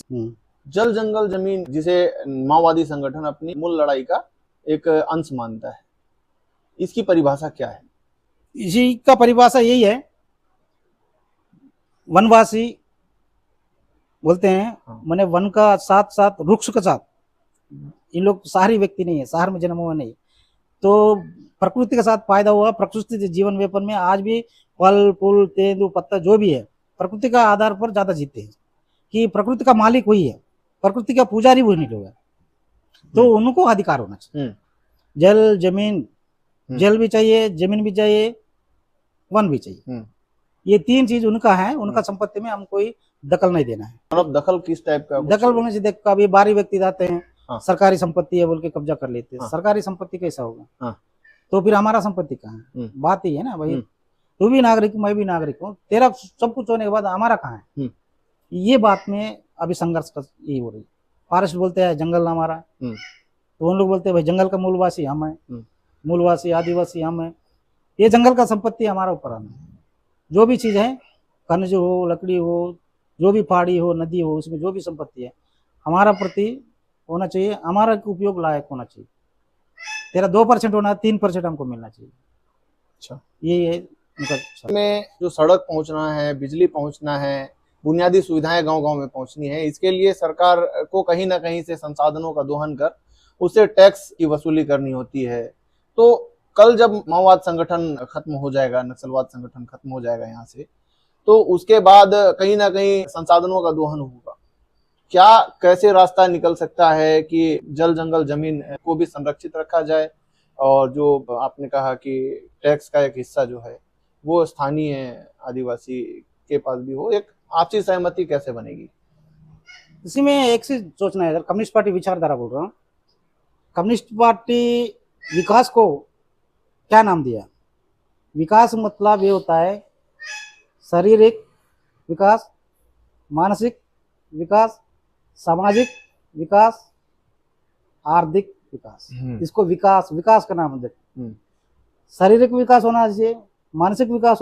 हम्म। जल जंगल जमीन जिसे माओवादी संगठन अपनी मूल लड़ाई का एक अंश मानता है, इसकी परिभाषा क्या है? इसी का परिभाषा यही है, वनवासी बोलते हैं। हाँ। मैंने वन का साथ साथ वृक्ष के साथ, इन लोग शहरी व्यक्ति नहीं है, शहर में जन्म हुआ नहीं, तो प्रकृति के साथ पैदा हुआ, प्रकृति के जीवन व्यापन में आज भी फल फूल तेंदु पत्ता जो भी है प्रकृति का आधार पर ज्यादा जीते हैं, कि प्रकृति का मालिक वही है, प्रकृति का पुजारी वही लोग है, तो उनको अधिकार होना चाहिए। जल जमीन, जल भी चाहिए, जमीन भी चाहिए, वन भी चाहिए, ये तीन चीज उनका है, उनका संपत्ति में हम कोई दखल नहीं देना है। मतलब दखल किस टाइप का? दखल बोलने से देख, कभी बाहरी व्यक्ति जाते हैं, हाँ। सरकारी संपत्ति है बोल के कब्जा कर लेते हैं। हाँ। सरकारी संपत्ति कैसा होगा? हाँ। तो फिर हमारा संपत्ति कहाँ है? बात ही है ना भाई, तू भी नागरिक मैं भी नागरिक हूँ, तेरा सब कुछ होने के बाद हमारा कहाँ है? ये बात में अभी संघर्ष यही हो रही। फॉरेस्ट बोलते हैं जंगल हमारा, तो उन लोग बोलते हैं भाई जंगल का मूलवासी हम है, मूलवासी आदिवासी हम है, ये जंगल का संपत्ति हमारा ऊपर आना है। जो भी चीज है, खनिज हो, लकड़ी हो, जो भी पहाड़ी हो, नदी हो, उसमें जो भी संपत्ति है हमारा प्रति होना चाहिए, हमारा उपयोग लायक होना चाहिए। तेरा 2% होना, 3% हमको मिलना चाहिए। अच्छा, ये है उनका। में जो सड़क पहुंचना है, बिजली पहुंचना है, बुनियादी सुविधाएं गांव-गांव में पहुंचनी है, इसके लिए सरकार को कहीं ना कहीं से संसाधनों का दोहन कर उससे टैक्स की वसूली करनी होती है। तो कल जब माओवाद संगठन खत्म हो जाएगा, नक्सलवाद संगठन खत्म हो जाएगा यहाँ से, तो उसके बाद कहीं ना कहीं संसाधनों का दोहन होगा। क्या कैसे रास्ता निकल सकता है कि जल जंगल जमीन को भी संरक्षित रखा जाए और जो आपने कहा कि टैक्स का एक हिस्सा जो है वो स्थानीय आदिवासी के पास भी हो, एक आपसी सहमति कैसे बनेगी? इसी में एक चीज सोचना है, कम्युनिस्ट पार्टी विचारधारा बोल रहा हूँ। कम्युनिस्ट पार्टी विकास को क्या नाम दिया? विकास मतलब ये होता है शारीरिक विकास, मानसिक विकास, सामाजिक विकास, आर्थिक विकास। इसको विकास, विकास का नाम दे। शारीरिक विकास होना चाहिए, मानसिक विकास होना